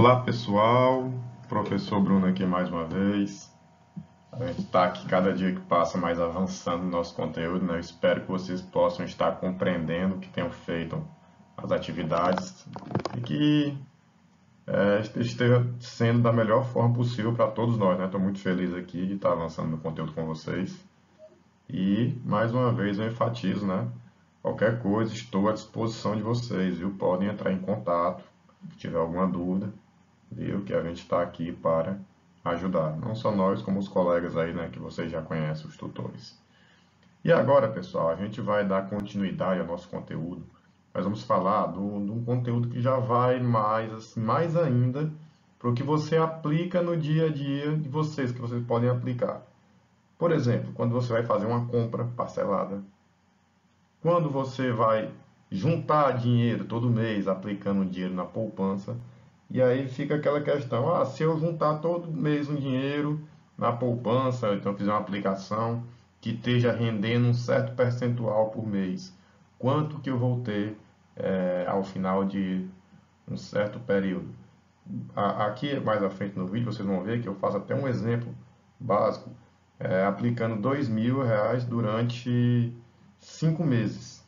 Olá pessoal, professor Bruno aqui mais uma vez. A gente está aqui cada dia que passa mais avançando no nosso conteúdo, né? Eu espero que vocês possam estar compreendendo o que tenham feito as atividades e que esteja sendo da melhor forma possível para todos nós, né? Estou muito feliz aqui de estar avançando no conteúdo com vocês. E mais uma vez eu enfatizo, né? Qualquer coisa, estou à disposição de vocês, viu? Podem entrar em contato se tiver alguma dúvida. Viu? Que a gente está aqui para ajudar, não só nós, como os colegas aí, né, que vocês já conhecem, os tutores. E agora, pessoal, a gente vai dar continuidade ao nosso conteúdo. Nós vamos falar de um conteúdo que já vai mais ainda para o que você aplica no dia a dia de vocês, que vocês podem aplicar. Por exemplo, quando você vai fazer uma compra parcelada, quando você vai juntar dinheiro todo mês aplicando dinheiro na poupança, e aí fica aquela questão, se eu juntar todo mês um dinheiro na poupança, então fizer uma aplicação que esteja rendendo um certo percentual por mês, quanto que eu vou ter ao final de um certo período? Aqui mais à frente no vídeo vocês vão ver que eu faço até um exemplo básico, aplicando R$ 2.000 durante 5 meses.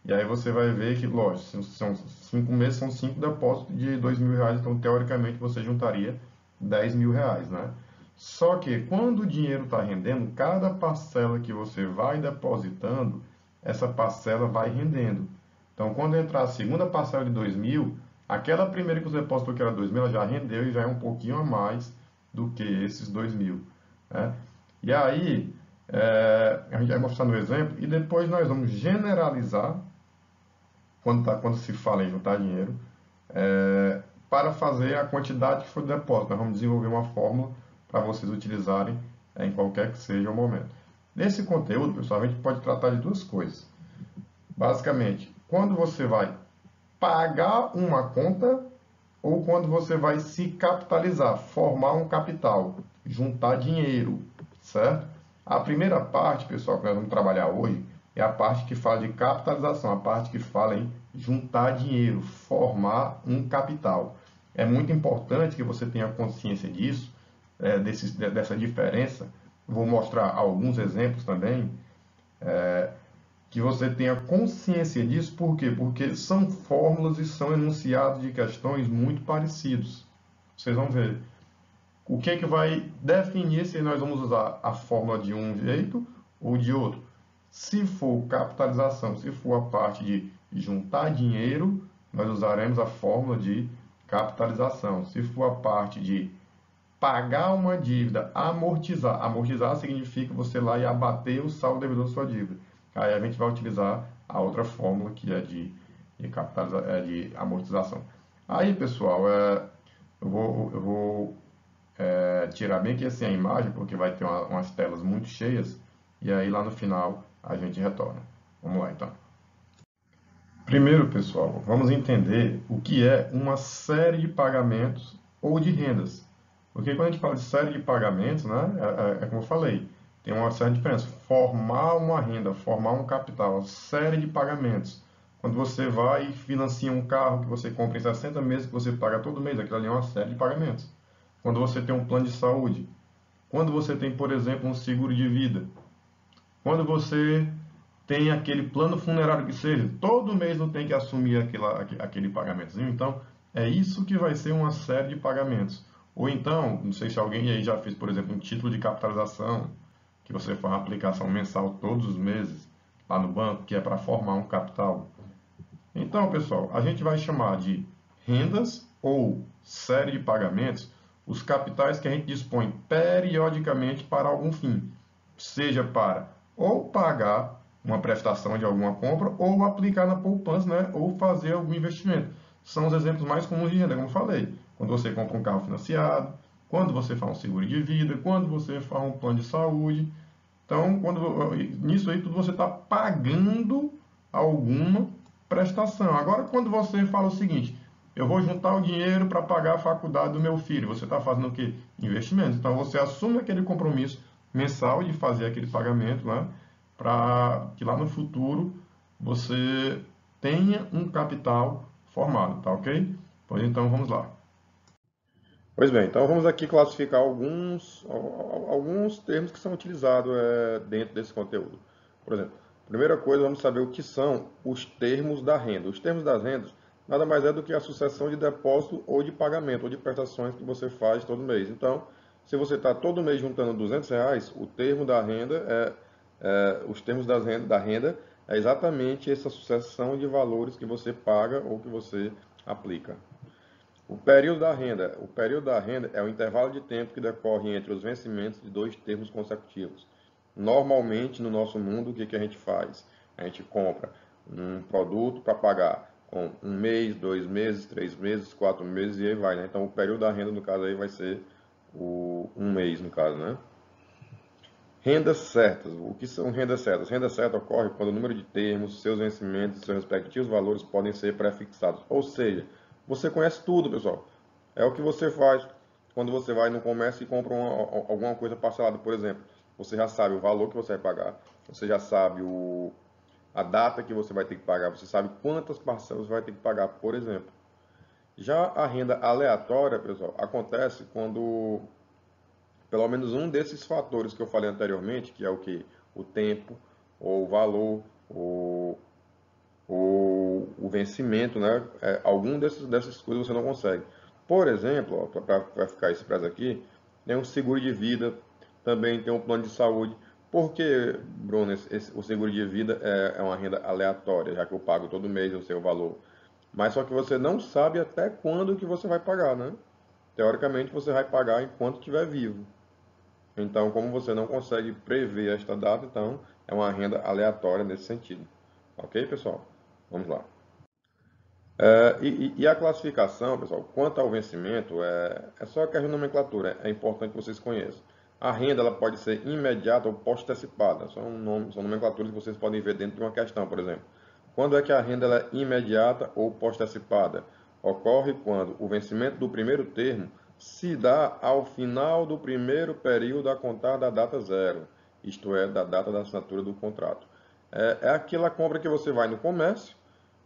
E aí você vai ver que, lógico, são 5 meses, são 5 depósitos de R$ 2.000, então teoricamente você juntaria R$ 10.000, né? Só que quando o dinheiro está rendendo, cada parcela que você vai depositando, essa parcela vai rendendo. Então quando entrar a segunda parcela de 2.000, aquela primeira que você depositou que era 2.000, ela já rendeu e já é um pouquinho a mais do que esses 2.000, né? E aí, a gente vai mostrar no exemplo e depois nós vamos generalizar quando se fala em juntar dinheiro, para fazer a quantidade que for de depósito. Nós vamos desenvolver uma fórmula para vocês utilizarem em qualquer que seja o momento. Nesse conteúdo, pessoal, a gente pode tratar de duas coisas. Basicamente, quando você vai pagar uma conta ou quando você vai se capitalizar, formar um capital, juntar dinheiro, certo? A primeira parte, pessoal, que nós vamos trabalhar hoje, é a parte que fala de capitalização, a parte que fala em juntar dinheiro, formar um capital. É muito importante que você tenha consciência disso, dessa diferença. Vou mostrar alguns exemplos também, que você tenha consciência disso, por quê? Porque são fórmulas e são enunciados de questões muito parecidos. Vocês vão ver. O que é que vai definir se nós vamos usar a fórmula de um jeito ou de outro? Se for capitalização, se for a parte de juntar dinheiro, nós usaremos a fórmula de capitalização. Se for a parte de pagar uma dívida, amortizar. Amortizar significa você lá e abater o saldo devedor da sua dívida. Aí a gente vai utilizar a outra fórmula que é de amortização. Aí, pessoal, eu vou tirar bem aqui assim a imagem, porque vai ter umas telas muito cheias, e aí lá no final a gente retorna. Vamos lá, então. Primeiro, pessoal, vamos entender o que é uma série de pagamentos ou de rendas. Porque quando a gente fala de série de pagamentos, né, como eu falei, tem uma série de diferenças. Formar uma renda, formar um capital, série de pagamentos. Quando você vai e financia um carro que você compra em 60 meses, que você paga todo mês, aquilo ali é uma série de pagamentos. Quando você tem um plano de saúde, quando você tem, por exemplo, um seguro de vida, quando você tem aquele plano funerário que seja, todo mês não tem que assumir aquele pagamentozinho, então é isso que vai ser uma série de pagamentos. Ou então, não sei se alguém aí já fez, por exemplo, um título de capitalização, que você faz uma aplicação mensal todos os meses lá no banco, que é para formar um capital. Então, pessoal, a gente vai chamar de rendas ou série de pagamentos os capitais que a gente dispõe periodicamente para algum fim, seja para ou pagar uma prestação de alguma compra ou aplicar na poupança, né, ou fazer algum investimento. São os exemplos mais comuns de renda, como eu falei. Quando você compra um carro financiado, quando você faz um seguro de vida, quando você faz um plano de saúde. Então, nisso aí tudo você está pagando alguma prestação. Agora, quando você fala o seguinte, eu vou juntar o dinheiro para pagar a faculdade do meu filho, você está fazendo o quê? Investimento. Então, você assume aquele compromisso mensal de fazer aquele pagamento, né? Para que lá no futuro você tenha um capital formado, tá ok? Pois então, vamos lá. Pois bem, então vamos aqui classificar alguns termos que são utilizados dentro desse conteúdo. Por exemplo, primeira coisa, vamos saber o que são os termos da renda. Os termos das rendas nada mais é do que a sucessão de depósito ou de pagamento, ou de prestações que você faz todo mês. Então, se você está todo mês juntando R$ 200, o termo da renda os termos da renda é exatamente essa sucessão de valores que você paga ou que você aplica. O período da renda. O período da renda é o intervalo de tempo que decorre entre os vencimentos de dois termos consecutivos. Normalmente, no nosso mundo, o que a gente faz? A gente compra um produto para pagar com 1 mês, 2 meses, 3 meses, 4 meses e aí vai, né? Então, o período da renda, no caso, aí vai ser o 1 mês, no caso, né? Rendas certas. O que são rendas certas? Renda certa ocorre quando o número de termos, seus vencimentos e seus respectivos valores podem ser prefixados. Ou seja, você conhece tudo, pessoal. É o que você faz quando você vai no comércio e compra alguma coisa parcelada, por exemplo. Você já sabe o valor que você vai pagar, você já sabe a data que você vai ter que pagar, você sabe quantas parcelas você vai ter que pagar, por exemplo. Já a renda aleatória, pessoal, acontece quando pelo menos um desses fatores que eu falei anteriormente, que é o que? O tempo, ou o valor, o vencimento, né? Algum dessas coisas você não consegue. Por exemplo, para ficar expresso aqui, tem um seguro de vida, também tem um plano de saúde. Por que, Bruno, o seguro de vida é uma renda aleatória, já que eu pago todo mês o seu valor? Mas só que você não sabe até quando que você vai pagar, né? Teoricamente, você vai pagar enquanto estiver vivo. Então, como você não consegue prever esta data, então é uma renda aleatória nesse sentido. Ok, pessoal? Vamos lá. E a classificação, pessoal, quanto ao vencimento, é só que a nomenclatura, é importante que vocês conheçam. A renda ela pode ser imediata ou pós-antecipada. São nomenclaturas que vocês podem ver dentro de uma questão, por exemplo. Quando é que a renda ela é imediata ou pós-antecipada? Ocorre quando o vencimento do primeiro termo se dá ao final do primeiro período a contar da data zero, isto é, da data da assinatura do contrato. É aquela compra que você vai no comércio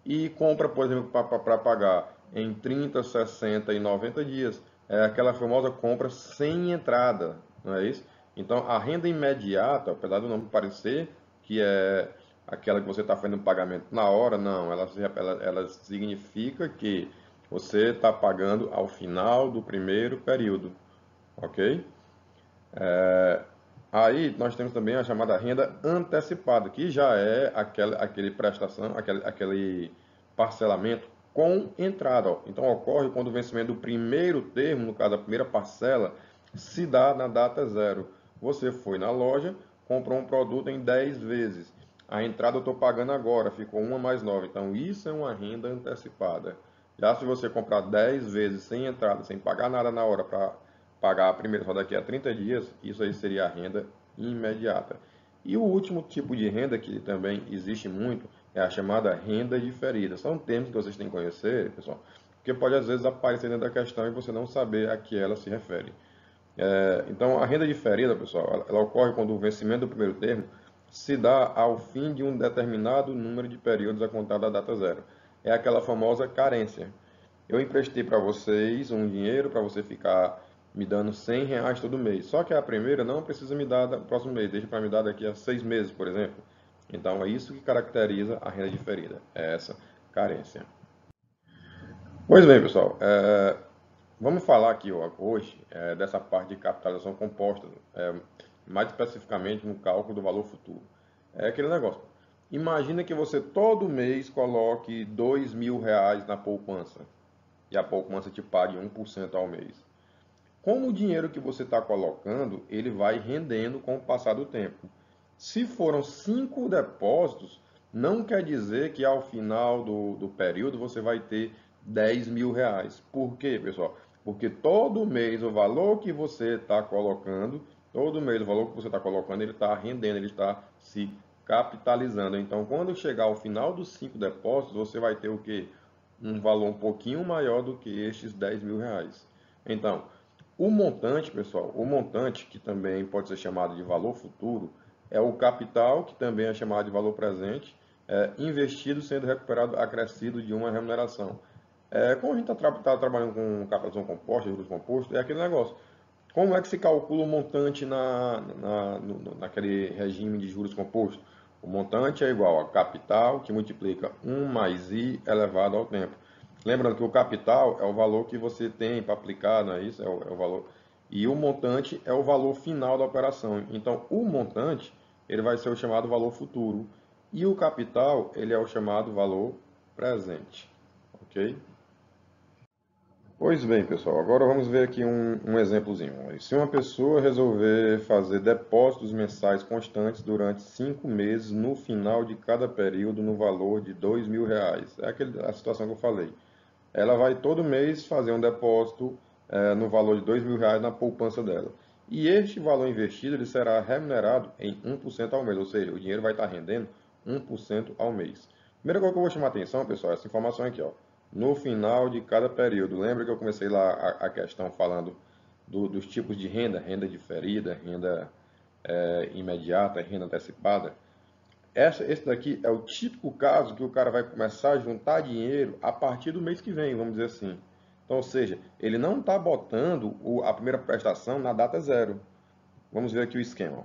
e compra, por exemplo, para pagar em 30, 60 e 90 dias. É aquela famosa compra sem entrada, não é isso? Então, a renda imediata, apesar do nome parecer que é aquela que você está fazendo pagamento na hora, não. Ela significa que você está pagando ao final do primeiro período, ok? Aí nós temos também a chamada renda antecipada, que já é aquele prestação, aquele parcelamento com entrada. Ó. Então ocorre quando o vencimento do primeiro termo, no caso a primeira parcela, se dá na data zero. Você foi na loja, comprou um produto em 10 vezes. A entrada eu estou pagando agora, ficou uma mais 9. Então isso é uma renda antecipada. Já se você comprar 10 vezes sem entrada, sem pagar nada na hora para pagar a primeira só daqui a 30 dias, isso aí seria a renda imediata. E o último tipo de renda que também existe muito é a chamada renda diferida. São termos que vocês têm que conhecer, pessoal, porque pode às vezes aparecer dentro da questão e você não saber a que ela se refere. Então, a renda diferida, pessoal, ela ocorre quando o vencimento do primeiro termo se dá ao fim de um determinado número de períodos a contar da data zero. É aquela famosa carência. Eu emprestei para vocês um dinheiro para você ficar me dando R$ 100 todo mês. Só que a primeira não precisa me dar no próximo mês, deixa para me dar daqui a 6 meses, por exemplo. Então é isso que caracteriza a renda diferida, é essa carência. Pois bem, pessoal, vamos falar aqui hoje dessa parte de capitalização composta, mais especificamente no cálculo do valor futuro. É aquele negócio. Imagina que você todo mês coloque R$ 2.000 na poupança e a poupança te pague 1% ao mês. Como o dinheiro que você está colocando, ele vai rendendo com o passar do tempo. Se foram 5 depósitos, não quer dizer que ao final do período você vai ter R$ 10.000. Por quê, pessoal? Porque todo mês o valor que você está colocando, todo mês o valor que você está colocando, ele está rendendo, ele está se capitalizando. Então, quando chegar ao final dos 5 depósitos, você vai ter o quê? Um valor um pouquinho maior do que estes R$ 10.000. Então, o montante, pessoal, o montante, que também pode ser chamado de valor futuro, é o capital, que também é chamado de valor presente, investido sendo recuperado acrescido de uma remuneração. Como a gente está trabalhando com capitalização composta, juros compostos, é aquele negócio. Como é que se calcula o montante naquele regime de juros compostos? O montante é igual a capital, que multiplica 1 mais i elevado ao tempo. Lembrando que o capital é o valor que você tem para aplicar, não é isso? É o valor. E o montante é o valor final da operação. Então, o montante, ele vai ser o chamado valor futuro. E o capital, ele é o chamado valor presente. Ok? Pois bem, pessoal, agora vamos ver aqui um exemplozinho. Se uma pessoa resolver fazer depósitos mensais constantes durante 5 meses no final de cada período no valor de R$ 2.000, é a situação que eu falei. Ela vai todo mês fazer um depósito no valor de R$ 2.000 na poupança dela. E este valor investido ele será remunerado em 1% ao mês, ou seja, o dinheiro vai estar rendendo 1% ao mês. Primeira coisa que eu vou chamar a atenção, pessoal, é essa informação aqui, ó. No final de cada período. Lembra que eu comecei lá a questão falando dos tipos de renda, renda diferida, renda imediata, renda antecipada. Esse daqui é o típico caso que o cara vai começar a juntar dinheiro a partir do mês que vem, vamos dizer assim. Então, ou seja, ele não está botando a primeira prestação na data zero. Vamos ver aqui o esquema.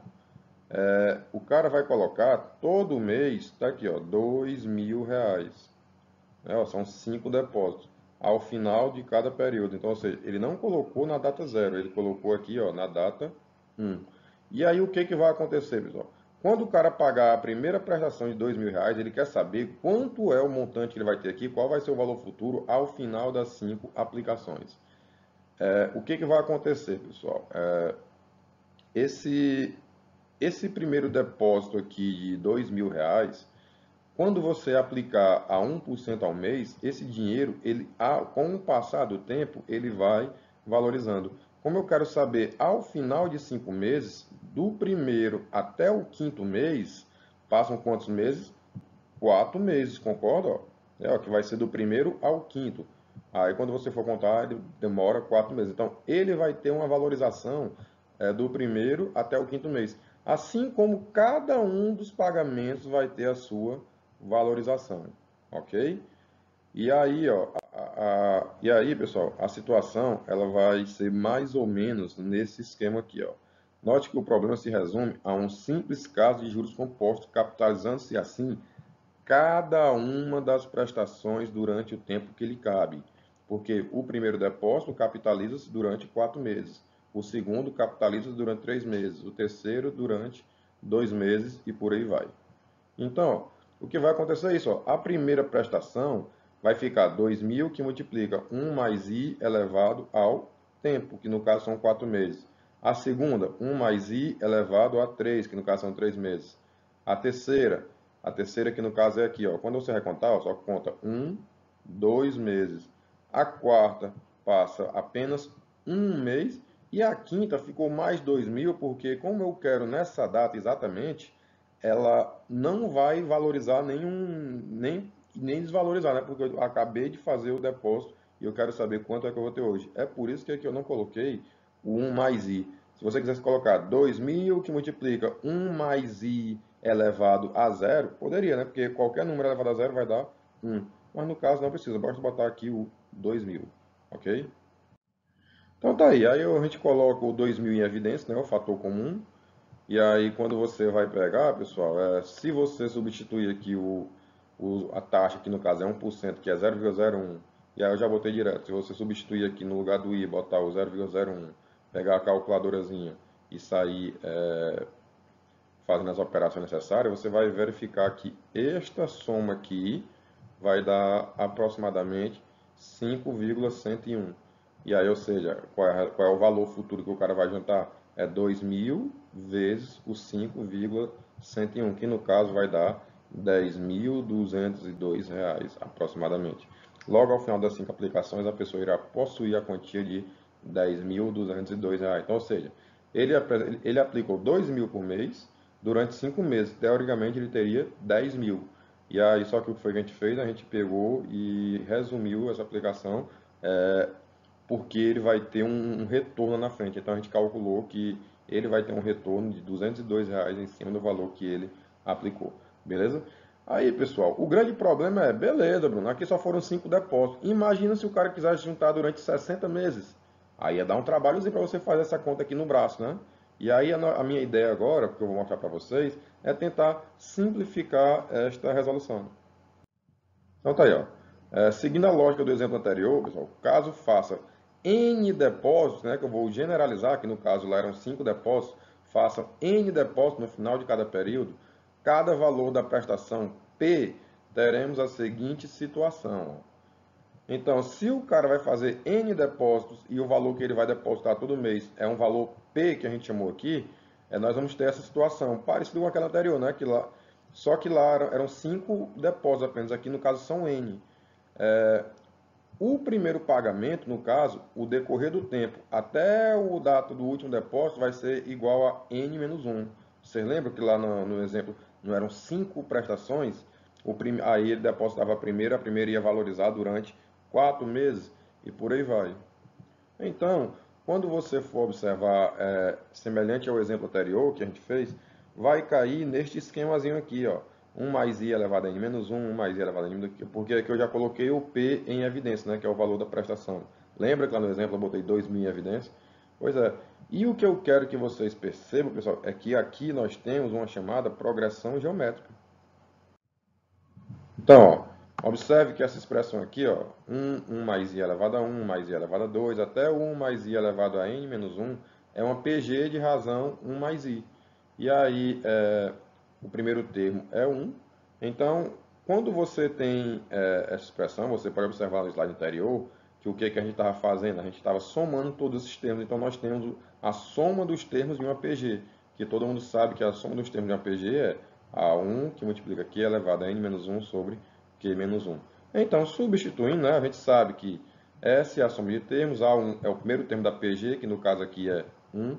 O cara vai colocar todo mês, tá aqui, ó, R$ 2.000. São 5 depósitos ao final de cada período. Então, ou seja, ele não colocou na data zero, ele colocou aqui, ó, na data 1. E aí o que vai acontecer, pessoal? Quando o cara pagar a primeira prestação de R$ 2.000, ele quer saber quanto é o montante que ele vai ter aqui, qual vai ser o valor futuro ao final das 5 aplicações. O que vai acontecer, pessoal? Esse primeiro depósito aqui de R$ 2.000, quando você aplicar a 1% ao mês, esse dinheiro, com o passar do tempo, ele vai valorizando. Como eu quero saber, ao final de 5 meses, do primeiro até o quinto mês, passam quantos meses? 4 meses, concorda? Que vai ser do primeiro ao quinto. Aí, quando você for contar, ele demora 4 meses. Então, ele vai ter uma valorização do primeiro até o quinto mês. Assim como cada um dos pagamentos vai ter a sua valorização, ok? E aí, pessoal, a situação ela vai ser mais ou menos nesse esquema aqui, ó. Note que o problema se resume a um simples caso de juros compostos, capitalizando-se assim cada uma das prestações durante o tempo que lhe cabe. Porque o primeiro depósito capitaliza-se durante 4 meses, o segundo capitaliza-se durante 3 meses, o terceiro durante 2 meses e por aí vai. Então, o que vai acontecer é isso, ó. A primeira prestação vai ficar 2.000 que multiplica 1 mais i elevado ao tempo, que no caso são 4 meses. A segunda, 1 mais i elevado a 3, que no caso são 3 meses. A terceira que no caso é aqui, ó. Quando você vai contar, ó, só conta 1, 2 meses. A quarta passa apenas 1 mês. E a quinta ficou mais 2.000, porque como eu quero nessa data exatamente, ela não vai valorizar nem desvalorizar, né? Porque eu acabei de fazer o depósito e eu quero saber quanto é que eu vou ter hoje. É por isso que aqui eu não coloquei o 1 mais i. Se você quisesse colocar 2.000 que multiplica 1 mais i elevado a zero, poderia, né? Porque qualquer número elevado a zero vai dar 1. Mas no caso não precisa, basta botar aqui o 2.000, ok? Então tá aí, a gente coloca o 2.000 em evidência, né? O fator comum. E aí, quando você vai pegar, pessoal, se você substituir aqui a taxa, que no caso é 1%, que é 0,01, e aí eu já botei direto. Se você substituir aqui no lugar do i, botar o 0,01, pegar a calculadorazinha e sair fazendo as operações necessárias, você vai verificar que esta soma aqui vai dar aproximadamente 5,101. E aí, ou seja, qual é o valor futuro que o cara vai juntar? É 2.000 vezes os 5,101, que no caso vai dar R$ 10.202 aproximadamente. Logo ao final das 5 aplicações, a pessoa irá possuir a quantia de R$ 10.202. Então, ou seja, ele aplicou 2.000 por mês durante 5 meses. Teoricamente, ele teria 10.000. E aí, só que o que foi que a gente fez? A gente pegou e resumiu essa aplicação, porque ele vai ter um retorno na frente. Então, a gente calculou que ele vai ter um retorno de R$ 202 em cima do valor que ele aplicou. Beleza? Aí, pessoal, o grande problema é, beleza, Bruno, aqui só foram 5 depósitos. Imagina se o cara quisesse juntar durante 60 meses. Aí ia dar um trabalhozinho para você fazer essa conta aqui no braço, né? E aí a minha ideia agora, que eu vou mostrar para vocês, é tentar simplificar esta resolução. Então tá aí, ó. Seguindo a lógica do exemplo anterior, pessoal, caso faça N depósitos, né, que eu vou generalizar, que no caso lá eram 5 depósitos, façam N depósitos no final de cada período, cada valor da prestação P, teremos a seguinte situação. Então, se o cara vai fazer N depósitos e o valor que ele vai depositar todo mês é um valor P, que a gente chamou aqui, nós vamos ter essa situação, parecido com aquela anterior, né? Só que lá eram 5 depósitos apenas, aqui no caso são N. O primeiro pagamento, no caso, o decorrer do tempo, até o data do último depósito, vai ser igual a N menos 1. Vocês lembram que lá no exemplo não eram 5 prestações? Aí ele depositava a primeira ia valorizar durante 4 meses e por aí vai. Então, quando você for observar, semelhante ao exemplo anterior que a gente fez, vai cair neste esquemazinho aqui, ó. 1 mais i elevado a n menos 1, 1 mais i elevado a n menos 1, porque aqui eu já coloquei o P em evidência, né, que é o valor da prestação. Lembra que lá no exemplo eu botei 2.000 em evidência? Pois é. E o que eu quero que vocês percebam, pessoal, é que aqui nós temos uma chamada progressão geométrica. Então, ó, observe que essa expressão aqui, ó, 1 mais i elevado a 1 mais i elevado a 2, até o 1 mais i elevado a n menos 1, é uma PG de razão 1 mais i. E aí, o primeiro termo é 1. Então, quando você tem essa expressão, você pode observar no slide anterior, que o que a gente estava fazendo? A gente estava somando todos esses termos. Então, nós temos a soma dos termos de uma PG, que todo mundo sabe que a soma dos termos de uma PG é A1, que multiplica Q elevado a N menos 1 sobre Q menos 1. Então, substituindo, né, a gente sabe que S é a soma de termos, A1 é o primeiro termo da PG, que no caso aqui é 1,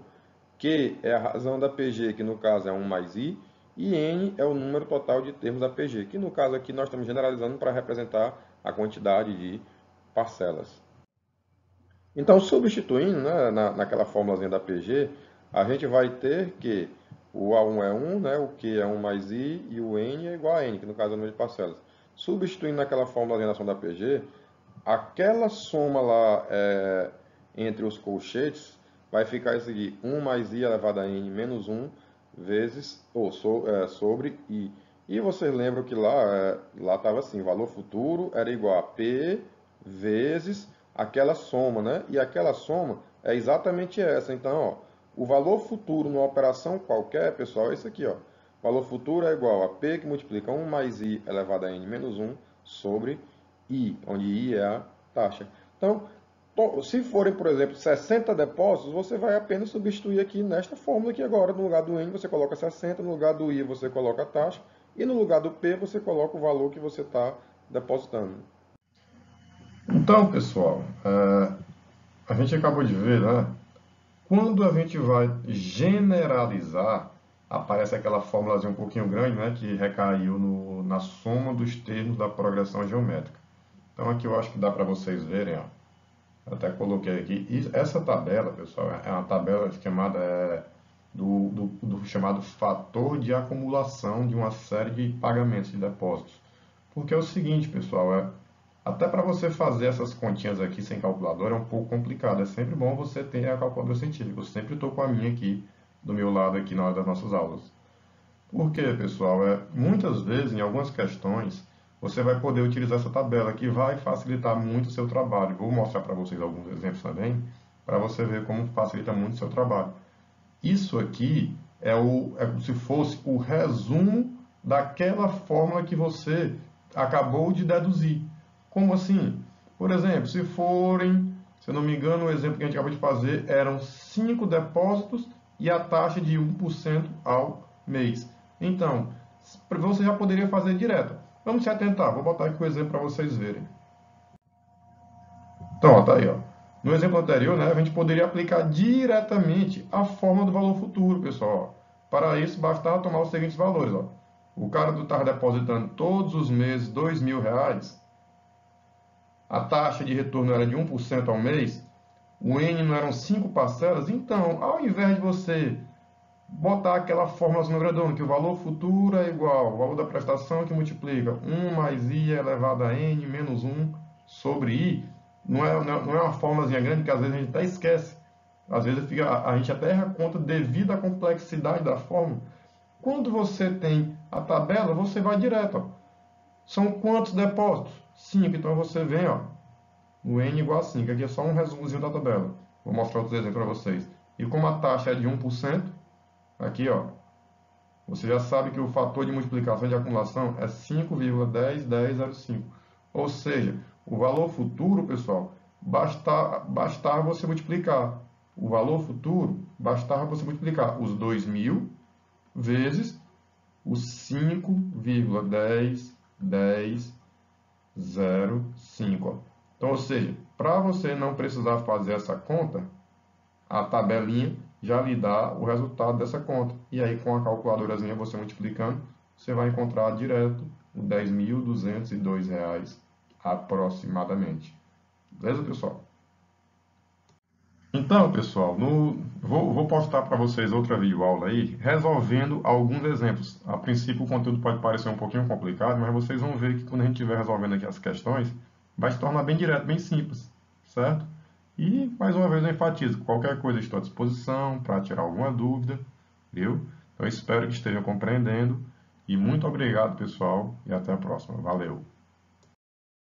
Q é a razão da PG, que no caso é 1 mais I, e N é o número total de termos da PG, que no caso aqui nós estamos generalizando para representar a quantidade de parcelas. Então, substituindo, né, naquela fórmulazinha da PG, a gente vai ter que o A1 é 1, né, o Q é 1 mais I e o N é igual a N, que no caso é o número de parcelas. Substituindo naquela fórmulazinha da soma da PG, aquela soma lá entre os colchetes vai ficar isso aqui, 1 mais I elevado a N menos 1 vezes, sobre I. E vocês lembram que lá estava assim, valor futuro era igual a P vezes aquela soma, né? E aquela soma é exatamente essa. Então, ó, o valor futuro numa operação qualquer, pessoal, é isso aqui, ó. O valor futuro é igual a P que multiplica 1 mais I elevado a N menos 1 sobre I, onde I é a taxa. Então, se forem, por exemplo, 60 depósitos, você vai apenas substituir aqui nesta fórmula aqui agora. No lugar do N você coloca 60, no lugar do I você coloca a taxa, e no lugar do P você coloca o valor que você está depositando. Então, pessoal, a gente acabou de ver, né? Quando a gente vai generalizar, aparece aquela fórmulazinha um pouquinho grande, né? Que recaiu na soma dos termos da progressão geométrica. Então, aqui eu acho que dá para vocês verem, ó. Eu até coloquei aqui. E essa tabela, pessoal, é uma tabela chamada do chamado fator de acumulação de uma série de pagamentos de depósitos. Porque é o seguinte, pessoal, até para você fazer essas continhas aqui sem calculadora é um pouco complicado. É sempre bom você ter a calculadora científica. Eu sempre estou com a minha aqui do meu lado aqui na hora das nossas aulas. Por quê, pessoal? Muitas vezes, em algumas questões, você vai poder utilizar essa tabela que vai facilitar muito o seu trabalho. Vou mostrar para vocês alguns exemplos também, para você ver como facilita muito o seu trabalho. Isso aqui é como se fosse o resumo daquela fórmula que você acabou de deduzir. Como assim? Por exemplo, se eu não me engano, o exemplo que a gente acabou de fazer eram 5 depósitos e a taxa de 1% ao mês. Então, você já poderia fazer direto. Vamos se atentar, vou botar aqui o exemplo para vocês verem. Então, ó, tá aí, ó. No exemplo anterior, né, a gente poderia aplicar diretamente a fórmula do valor futuro, pessoal. Para isso, bastava tomar os seguintes valores. Ó. O cara estava depositando todos os meses R$2.000, a taxa de retorno era de 1% ao mês, o N não eram 5 parcelas, então, ao invés de você botar aquela fórmula redonda, que o valor futuro é igual ao valor da prestação que multiplica 1 mais i elevado a n menos 1 sobre i. Não é uma fórmulazinha grande que às vezes a gente até esquece. Às vezes a gente até erra a conta devido à complexidade da fórmula. Quando você tem a tabela, você vai direto. Ó. São quantos depósitos? 5. Então você vem, ó, no n igual a 5. Aqui é só um resumozinho da tabela. Vou mostrar outros exemplos para vocês. E como a taxa é de 1%, aqui, ó, você já sabe que o fator de multiplicação de acumulação é 5,10105. Ou seja, o valor futuro, pessoal, bastava você multiplicar. O valor futuro, bastava você multiplicar os 2.000 vezes os 5,1005. Então, ou seja, para você não precisar fazer essa conta, a tabelinha já lhe dá o resultado dessa conta. E aí, com a calculadorazinha, você multiplicando, você vai encontrar direto R$ 10.202 aproximadamente. Beleza, pessoal? Então, pessoal, vou postar para vocês outra videoaula aí, resolvendo alguns exemplos. A princípio, o conteúdo pode parecer um pouquinho complicado, mas vocês vão ver que quando a gente estiver resolvendo aqui as questões, vai se tornar bem direto, bem simples, certo? E, mais uma vez, eu enfatizo, qualquer coisa estou à disposição para tirar alguma dúvida, viu? Então, espero que estejam compreendendo. E muito obrigado, pessoal, e até a próxima. Valeu!